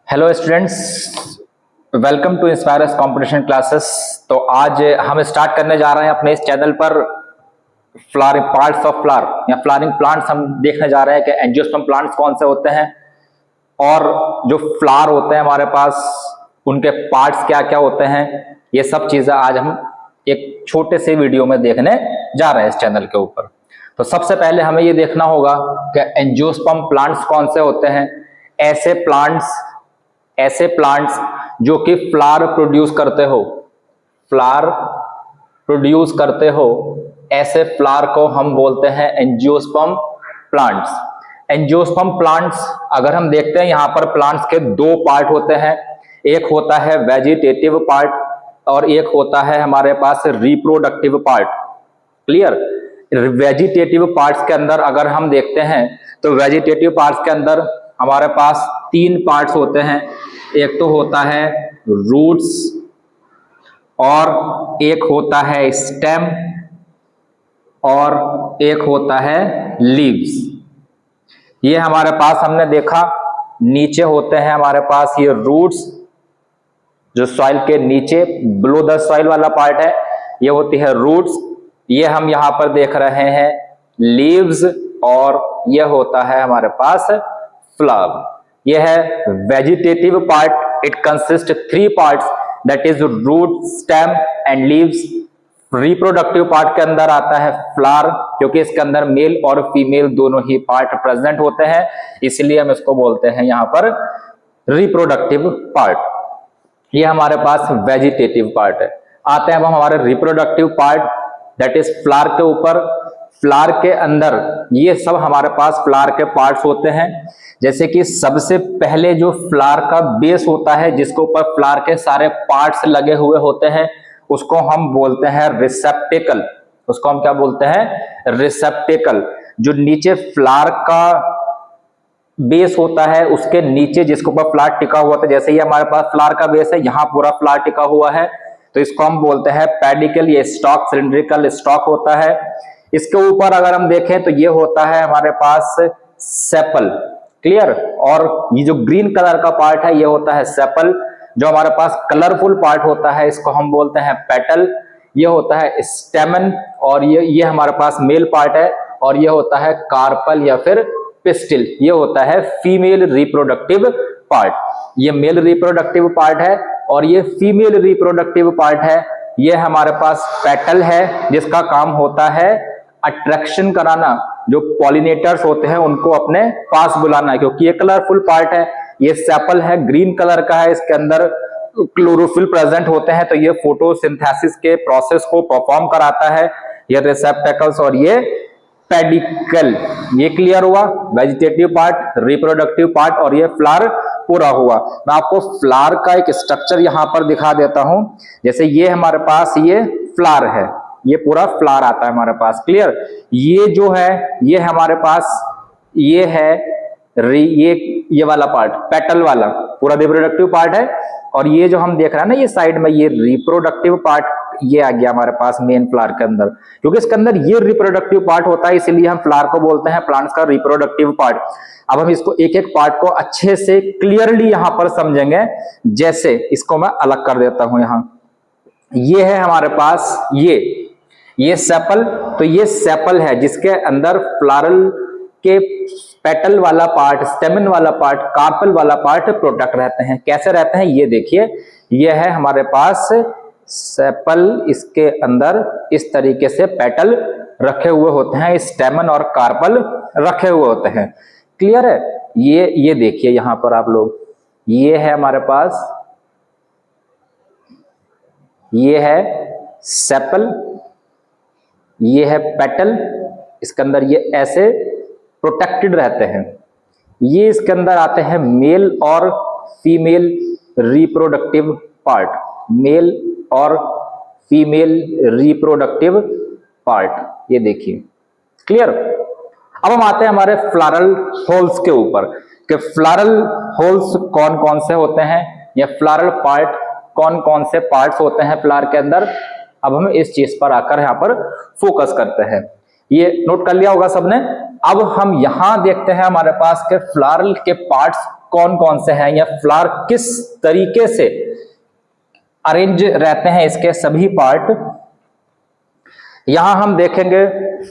Hello students, welcome to Inspirus competition classes. तो आज हम स्टार्ट करने जा रहे हैं अपने इस चैनल पर फ्लावरिंग पार्ट्स ऑफ फ्लावर या फ्लावरिंग प्लांट्स। हम देखने जा रहे हैं कि एंजियोस्पर्म प्लांट्स कौन से होते हैं और जो फ्लावर होते हैं हमारे पास उनके पार्ट्स क्या क्या होते हैं। ये सब चीजें आज हम एक छोटे से वीडियो में देखने जा रहे हैं इस चैनल के ऊपर। तो सबसे पहले हमें ये देखना होगा कि एंजियोस्पर्म प्लांट्स कौन से होते हैं। ऐसे प्लांट्स जो कि फ्लावर प्रोड्यूस करते हो, ऐसे फ्लावर को हम बोलते हैं एंजियोस्पर्म प्लांट्स। एंजियोस्पर्म प्लांट्स अगर हम देखते हैं, यहाँ पर प्लांट्स के दो पार्ट होते हैं। एक होता है वेजिटेटिव पार्ट और एक होता है हमारे पास reproductive part. Clear? Vegetative parts के अंदर अगर हम देखते हैं तो वेजिटेटिव पार्ट्स के अंदर हमारे पास तीन पार्ट्स होते हैं। एक तो होता है रूट्स और एक होता है स्टेम और एक होता है लीव्स। ये हमारे पास हमने देखा नीचे होते हैं हमारे पास ये रूट्स, जो सॉइल के नीचे बिलो द सॉइल वाला पार्ट है, ये होती है रूट्स। ये हम यहां पर देख रहे हैं लीव्स और ये होता है हमारे पास फ्लावर। यह है vegetative part. It consist three parts, that is root, stem and leaves. Reproductive part के अंदर आता है फ्लावर, क्योंकि इसके अंदर मेल और फीमेल दोनों ही पार्ट प्रेजेंट होते हैं, इसलिए हम इसको बोलते हैं यहां पर रिप्रोडक्टिव पार्ट। ये हमारे पास वेजिटेटिव पार्ट है। आते हैं अब हमारे reproductive part, that is flower के ऊपर। फ्लावर के अंदर ये सब हमारे पास फ्लावर के पार्ट्स होते हैं। जैसे कि सबसे पहले जो फ्लावर का बेस होता है, जिसके ऊपर फ्लावर के सारे पार्ट्स लगे हुए होते हैं, उसको हम बोलते हैं रिसेप्टेकल। उसको हम क्या बोलते हैं? रिसेप्टेकल। जो नीचे फ्लावर का बेस होता है, उसके नीचे जिसके ऊपर फ्लावर टिका हुआ था, जैसे ये हमारे पास फ्लावर का बेस है, यहाँ पूरा फ्लावर टिका हुआ है, तो इसको हम बोलते हैं पेडिकल। ये स्टॉक, सिलिंड्रिकल स्टॉक होता है। इसके ऊपर अगर हम देखें तो ये होता है हमारे पास सेपल। क्लियर? और ये जो ग्रीन कलर का पार्ट है ये होता है सेपल। जो हमारे पास कलरफुल पार्ट होता है इसको हम बोलते हैं पेटल। ये होता है स्टेमन और ये हमारे पास मेल पार्ट है। और ये होता है कार्पल या फिर पिस्टिल। ये होता है फीमेल रिप्रोडक्टिव पार्ट। ये मेल रिप्रोडक्टिव पार्ट है और ये फीमेल रिप्रोडक्टिव पार्ट है। ये हमारे पास पेटल है, जिसका काम होता है अट्रैक्शन कराना। जो पॉलिनेटर्स होते हैं उनको अपने पास बुलाना है, क्योंकि ये कलरफुल पार्ट है। ये सेपल है, ग्रीन कलर का है, इसके अंदर क्लोरोफिल प्रेजेंट होते हैं, तो ये फोटोसिंथेसिस के प्रोसेस को परफॉर्म कराता है। ये रिसेप्टेकल्स और ये पेडिकल। ये क्लियर हुआ? वेजिटेटिव पार्ट, रिप्रोडक्टिव पार्ट और ये फ्लावर पूरा हुआ। मैं आपको फ्लावर का एक स्ट्रक्चर यहां पर दिखा देता हूं। जैसे ये हमारे पास ये फ्लावर है, ये पूरा फ्लावर आता है हमारे पास। क्लियर? ये जो है ये हमारे पास ये है ये वाला पार्ट, पेटल वाला पूरा रिप्रोडक्टिव पार्ट है। और ये जो हम देख रहे हैं ना ये साइड में, ये रिप्रोडक्टिव पार्ट ये आ गया हमारे पास मेन फ्लावर के अंदर। क्योंकि इसके अंदर ये रिप्रोडक्टिव पार्ट होता है, इसीलिए हम फ्लावर को बोलते हैं प्लांट्स का रिप्रोडक्टिव पार्ट। अब हम इसको एक एक पार्ट को अच्छे से क्लियरली यहां पर समझेंगे। जैसे इसको मैं अलग कर देता हूं। यहां ये है हमारे पास ये सेपल। तो ये सेपल है जिसके अंदर फ्लारल के पेटल वाला पार्ट, स्टेमन वाला पार्ट, कार्पल वाला पार्ट प्रोटेक्ट रहते हैं। कैसे रहते हैं ये देखिए। ये है हमारे पास सेपल, इसके अंदर इस तरीके से पेटल रखे हुए होते हैं, स्टेमन और कार्पल रखे हुए होते हैं। क्लियर है? ये देखिए यहां पर आप लोग, ये है हमारे पास, ये है सेपल, ये है पेटल। इसके अंदर ये ऐसे प्रोटेक्टेड रहते हैं। ये इसके अंदर आते हैं मेल और फीमेल रिप्रोडक्टिव पार्ट, मेल और फीमेल रिप्रोडक्टिव पार्ट। ये देखिए। क्लियर? अब हम आते हैं हमारे फ्लारल होल्स के ऊपर कि फ्लारल होल्स कौन कौन से होते हैं या फ्लारल पार्ट कौन कौन से पार्ट्स होते हैं फ्लावर के अंदर। अब हम इस चीज पर आकर यहाँ पर फोकस करते हैं। ये नोट कर लिया होगा सबने। अब हम यहां देखते हैं हमारे पास के फ्लारल के पार्ट्स कौन कौन से हैं या फ्लावर किस तरीके से अरेंज रहते हैं, इसके सभी पार्ट यहां हम देखेंगे।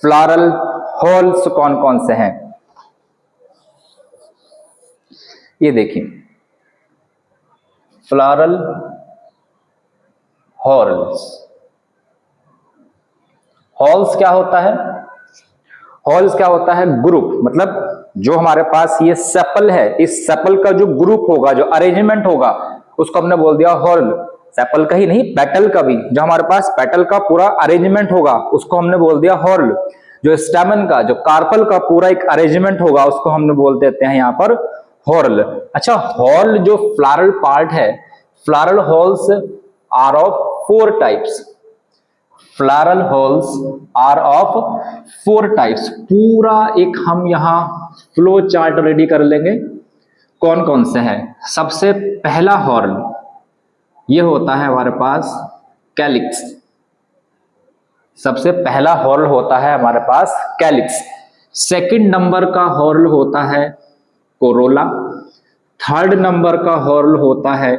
फ्लारल हॉल्स कौन कौन से हैं, ये देखिए फ्लारल हॉल्स। हॉल्स क्या होता है? हॉल्स क्या होता है? ग्रुप, मतलब जो हमारे पास ये सेपल है, इस सेपल का जो ग्रुप होगा, जो अरेंजमेंट होगा, उसको हमने बोल दिया हॉल। सेपल का ही नहीं, पेटल का भी, जो हमारे पास पेटल का पूरा अरेंजमेंट होगा उसको हमने बोल दिया हॉल। जो स्टेमन का, जो कार्पल का पूरा एक अरेंजमेंट होगा उसको हमने बोल देते हैं यहां पर हॉर्ल। अच्छा, हॉल जो फ्लारल पार्ट है, floral whorls are of 4 types. Floral whorls are of 4 types. पूरा एक हम यहां फ्लो चार्ट रेडी कर लेंगे कौन कौन से हैं। सबसे पहला हॉर्ल ये होता है हमारे पास कैलिक्स। सबसे पहला हॉर्ल होता है हमारे पास कैलिक्स। सेकंड नंबर का हॉर्ल होता है कोरोला। थर्ड नंबर का हॉर्ल होता है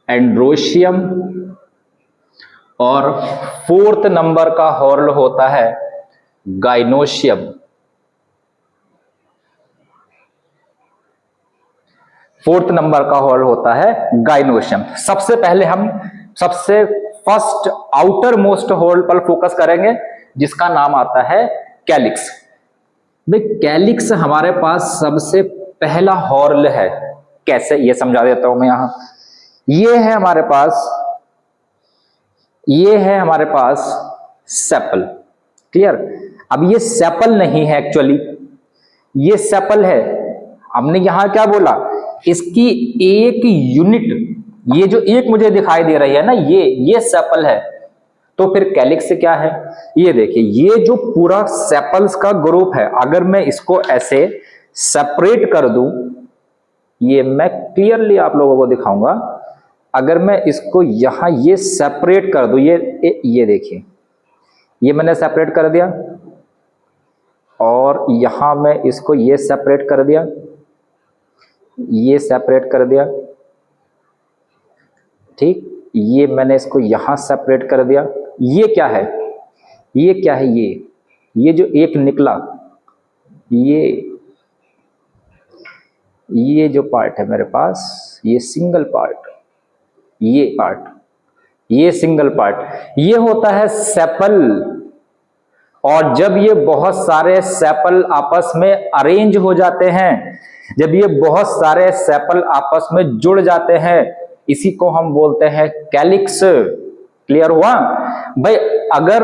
एंड्रोशियम। और फोर्थ नंबर का हॉर्ल होता है गाइनोशियम। फोर्थ नंबर का हॉर्ल होता है गाइनोशियम। सबसे पहले हम सबसे फर्स्ट आउटर मोस्ट हॉर्ल पर फोकस करेंगे जिसका नाम आता है कैलिक्स। भाई कैलिक्स हमारे पास सबसे पहला हॉर्ल है। कैसे, ये समझा देता हूं मैं यहां। ये है हमारे पास सेपल। क्लियर? अब ये सेपल नहीं है, एक्चुअली ये सेपल है। हमने यहां क्या बोला, इसकी एक यूनिट, ये जो एक मुझे दिखाई दे रही है ना, ये सेपल है। तो फिर कैलिक्स क्या है? ये देखिए, ये जो पूरा सेपल्स का ग्रुप है, अगर मैं इसको ऐसे सेपरेट कर दूं, ये मैं क्लियरली आप लोगों को दिखाऊंगा। अगर मैं इसको यहां ये सेपरेट कर दूं, ये देखिए, ये मैंने सेपरेट कर दिया, और यहां मैं इसको ये सेपरेट कर दिया, ये सेपरेट कर दिया, ठीक, ये मैंने इसको यहां सेपरेट कर दिया। ये क्या है? ये क्या है? ये जो एक निकला, ये जो पार्ट है मेरे पास, ये सिंगल पार्ट, ये पार्ट, ये सिंगल पार्ट, ये होता है सेपल। और जब ये बहुत सारे सेपल आपस में अरेंज हो जाते हैं, जब ये बहुत सारे सेपल आपस में जुड़ जाते हैं, इसी को हम बोलते हैं कैलिक्स। क्लियर हुआ भाई? अगर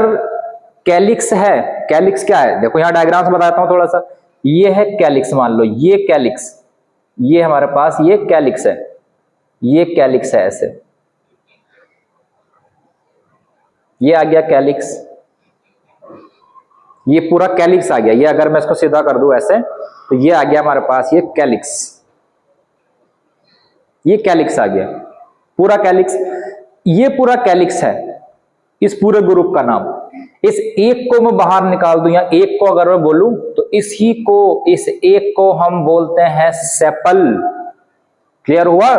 कैलिक्स है, कैलिक्स क्या है? देखो यहां डायग्राम से बताता हूं थोड़ा सा। ये है कैलिक्स, मान लो ये कैलिक्स, ये हमारे पास ये कैलिक्स है, ये कैलिक्स है ऐसे, ये आ गया कैलिक्स, ये पूरा कैलिक्स आ गया। ये अगर मैं इसको सीधा कर दूं ऐसे, तो ये आ गया हमारे पास ये कैलिक्स, ये कैलिक्स आ गया पूरा कैलिक्स। ये पूरा कैलिक्स है, इस पूरे ग्रुप का नाम। इस एक को मैं बाहर निकाल दूं, या एक को अगर मैं बोलूं, तो इस एक को हम बोलते हैं सेपल। क्लियर हुआ?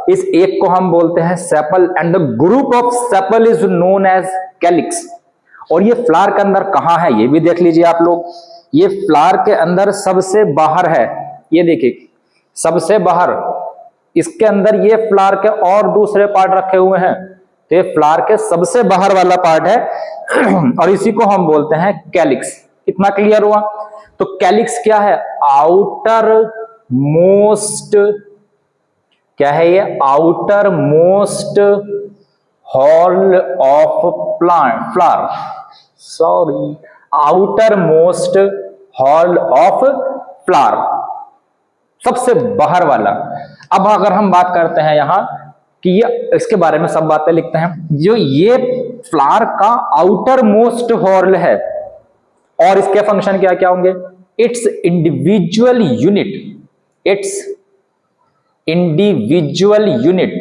इस एक को हम बोलते हैं sepal, and the group of sepal is known as calyx. और ये फ्लावर के अंदर कहां है, ये भी देख लीजिए आप लोग। ये फ्लावर के अंदर सबसे बाहर है, ये देखिए सबसे बाहर। इसके अंदर ये फ्लावर के और दूसरे पार्ट रखे हुए हैं, तो ये फ्लावर के सबसे बाहर वाला पार्ट है, और इसी को हम बोलते हैं कैलिक्स। इतना क्लियर हुआ? तो कैलिक्स क्या है? आउटर मोस्ट, क्या है ये? Outer most whorl of flower, sorry, outer most whorl of flower, सबसे बाहर वाला। अब अगर हम बात करते हैं यहां कि ये इसके बारे में सब बातें लिखते हैं, जो ये फ्लावर का आउटर मोस्ट हॉर्ल है, और इसके फंक्शन क्या क्या होंगे? It's individual unit, it's individual unit,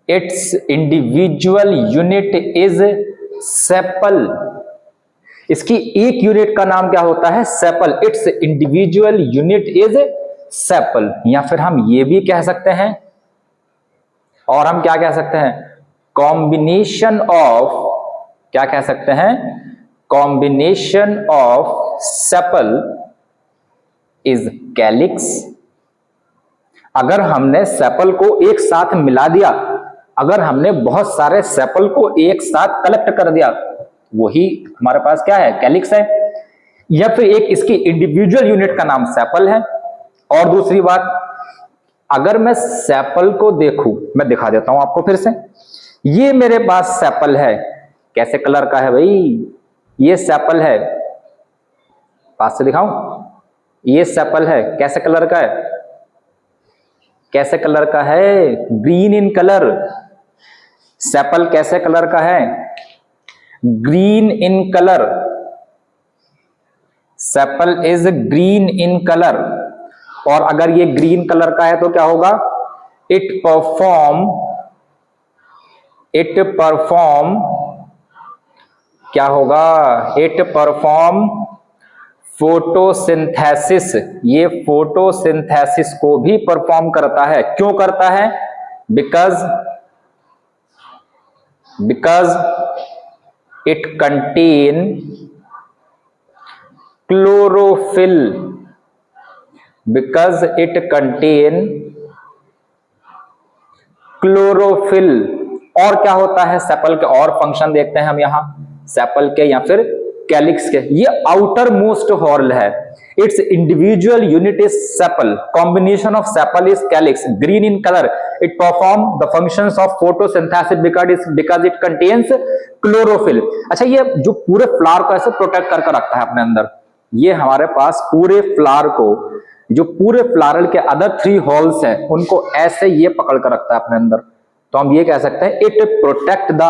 it's individual unit is sepal. इसकी एक यूनिट का नाम क्या होता है? Sepal. It's individual unit is sepal, या फिर हम ये भी कह सकते हैं, और हम क्या कह सकते हैं, कॉम्बिनेशन ऑफ, क्या कह सकते हैं, combination of sepal is calyx. अगर हमने सेपल को एक साथ मिला दिया, अगर हमने बहुत सारे सेपल को एक साथ कलेक्ट कर दिया, वही हमारे पास क्या है, कैलिक्स है। या फिर एक इसकी इंडिविजुअल यूनिट का नाम सेपल है। और दूसरी बात, अगर मैं सेपल को देखूं, मैं दिखा देता हूं आपको फिर से, ये मेरे पास सेपल है, कैसे कलर का है भाई, ये सेपल है, पास से दिखाऊं, ये सेपल है, कैसे कलर का है, कैसे कलर का है, ग्रीन इन कलर। सेपल कैसे कलर का है, green in colour, sepal is green in colour. और अगर ये ग्रीन कलर का है तो क्या होगा, इट परफॉर्म क्या होगा, इट परफॉर्म फोटोसिंथेसिस, ये फोटोसिंथेसिस को भी परफॉर्म करता है। क्यों करता है, because it contain chlorophyll, because it contain chlorophyll. और क्या होता है सेपल के, और फंक्शन देखते हैं हम यहां सेपल के या फिर कैलिक्स के। ये आउटर मोस्ट हॉर्ल है, it's individual unit is sepal, combination of sepal is calyx, green in colour, it perform the functions of photosynthesis because it contains chlorophyll. अच्छा, ये जो पूरे फ्लावर को ऐसे प्रोटेक्ट करके रखता है अपने अंदर, ये हमारे पास पूरे फ्लावर को, जो पूरे फ्लारल के अदर 3 हॉल्स हैं, उनको ऐसे ये पकड़ कर रखता है अपने अंदर। तो हम ये कह सकते हैं it protect the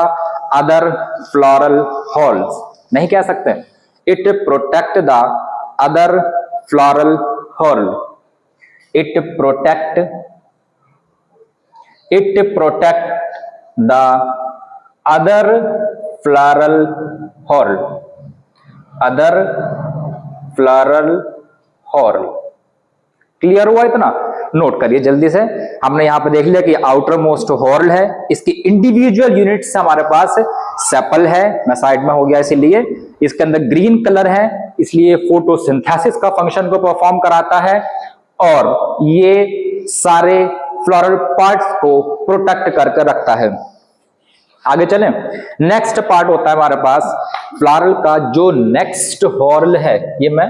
other floral halls, नहीं कह सकते it protect the other floral hall, it protect the other floral hall, other floral hall. Clear हुआ इतना, नोट करिए जल्दी से। हमने यहां पे देख लिया कि आउटर मोस्ट हॉर्ल है, इसकी इंडिविजुअल यूनिट्स हमारे पास सेपल है, मैं साइड में हो गया इसीलिए, इसके अंदर ग्रीन कलर है इसलिए फोटोसिंथेसिस का फंक्शन को परफॉर्म कराता है, और ये सारे फ्लोरल पार्ट्स को प्रोटेक्ट करके रखता है। आगे चलें, नेक्स्ट पार्ट होता है हमारे पास फ्लोरल का जो नेक्स्ट हॉर्ल है, ये मैं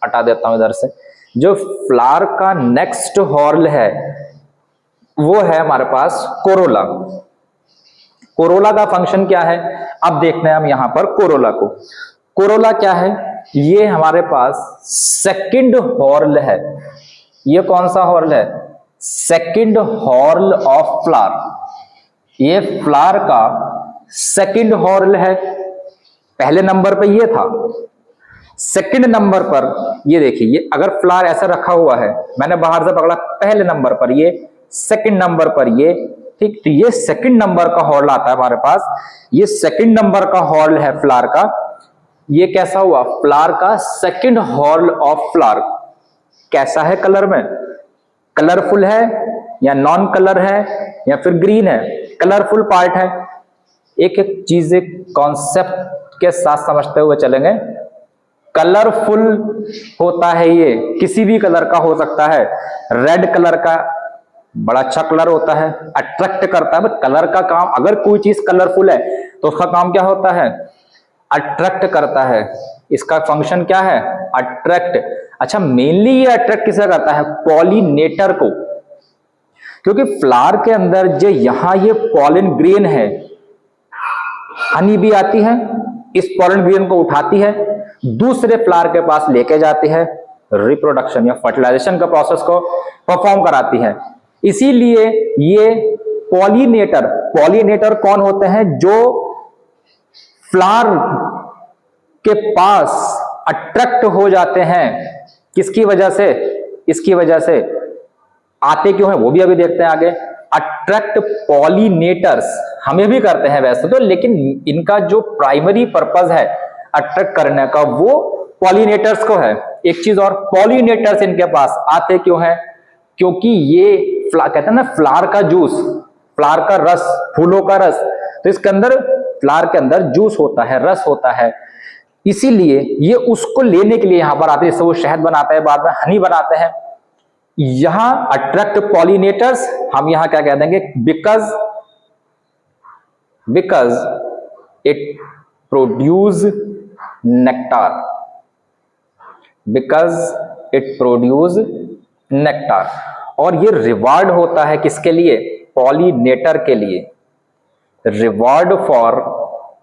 हटा देता हूं इधर से। जो फ्लावर का नेक्स्ट हॉर्ल है वो है हमारे पास कोरोला। कोरोला का फंक्शन क्या है, अब देखते हैं हम यहां पर कोरोला को। कोरोला क्या है, ये हमारे पास सेकंड हॉर्ल है। ये कौन सा हॉर्ल है, सेकंड हॉर्ल ऑफ फ्लावर। ये फ्लावर का सेकंड हॉर्ल है, पहले नंबर पे ये था, सेकंड नंबर पर ये देखिए, ये अगर फ्लावर ऐसा रखा हुआ है, मैंने बाहर से पकड़ा, पहले नंबर पर ये, सेकंड नंबर पर ये, ठीक, तो ये सेकंड नंबर का हॉर्ल आता है हमारे पास, ये सेकंड नंबर का हॉर्ल है फ्लावर का। ये कैसा हुआ, फ्लावर का सेकंड हॉर्ल ऑफ फ्लावर। कैसा है कलर में, कलरफुल है या नॉन कलर है या फिर ग्रीन है, कलरफुल पार्ट है। एक एक चीजें कॉन्सेप्ट के साथ समझते हुए चलेंगे। कलरफुल होता है, ये किसी भी कलर का हो सकता है, रेड कलर का बड़ा अच्छा कलर होता है, अट्रैक्ट करता है। कलर का काम, अगर कोई चीज कलरफुल है तो उसका काम क्या होता है, अट्रैक्ट करता है। इसका फंक्शन क्या है, अट्रैक्ट। अच्छा, मेनली ये अट्रैक्ट किसे करता है, पॉलिनेटर को, क्योंकि फ्लावर के अंदर जो यहां ये पॉलिन ग्रेन है, हनी भी आती है, इस पॉलिन ग्रेन को उठाती है, दूसरे फ्लावर के पास लेके जाती है, रिप्रोडक्शन या फर्टिलाइजेशन का प्रोसेस को परफॉर्म कराती है। इसीलिए ये पॉलिनेटर, पॉलिनेटर कौन होते हैं, जो फ्लावर के पास अट्रैक्ट हो जाते हैं। किसकी वजह से, इसकी वजह से, आते क्यों हैं वो भी अभी देखते हैं आगे। अट्रैक्ट पॉलिनेटर्स हमें भी करते हैं वैसे तो, लेकिन इनका जो प्राइमरी पर्पस है अट्रैक्ट करने का, वो पॉलिनेटर्स को है। एक चीज और, पॉलिनेटर्स इनके पास आते क्यों है? क्योंकि ये कहते हैं ना फ्लावर का जूस, फ्लावर का रस, फूलों का रस, तो इसके अंदर फ्लावर के अंदर जूस होता है, रस होता है, इसीलिए ये उसको लेने के लिए यहां पर आते हैं। जैसे वो शहद बनाते हैं, बाद में हनी बनाते हैं, यहां अट्रैक्ट पॉलिनेटर्स, हम यहां क्या कह देंगे, because it produce nectar, because it produce nectar. और ये रिवार्ड होता है किसके लिए? पॉलिनेटर के लिए, reward for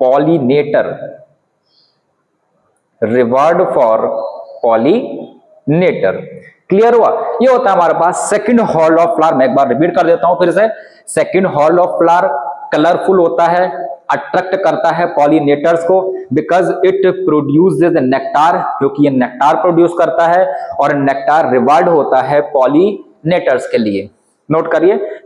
pollinator, reward for pollinator. Clear हुआ? ये होता है हमारे पास सेकंड हॉल ऑफ फ्लावर। मैं एक बार रिपीट कर देता हूं फिर से। Second hall of flower colourful होता है, अट्रैक्ट करता है पॉलिनेटर्स को, बिकॉज इट प्रोड्यूसेस नेक्टार, क्योंकि ये नेक्टार प्रोड्यूस करता है, और नेक्टार रिवार्ड होता है पॉलिनेटर्स के लिए। नोट करिए।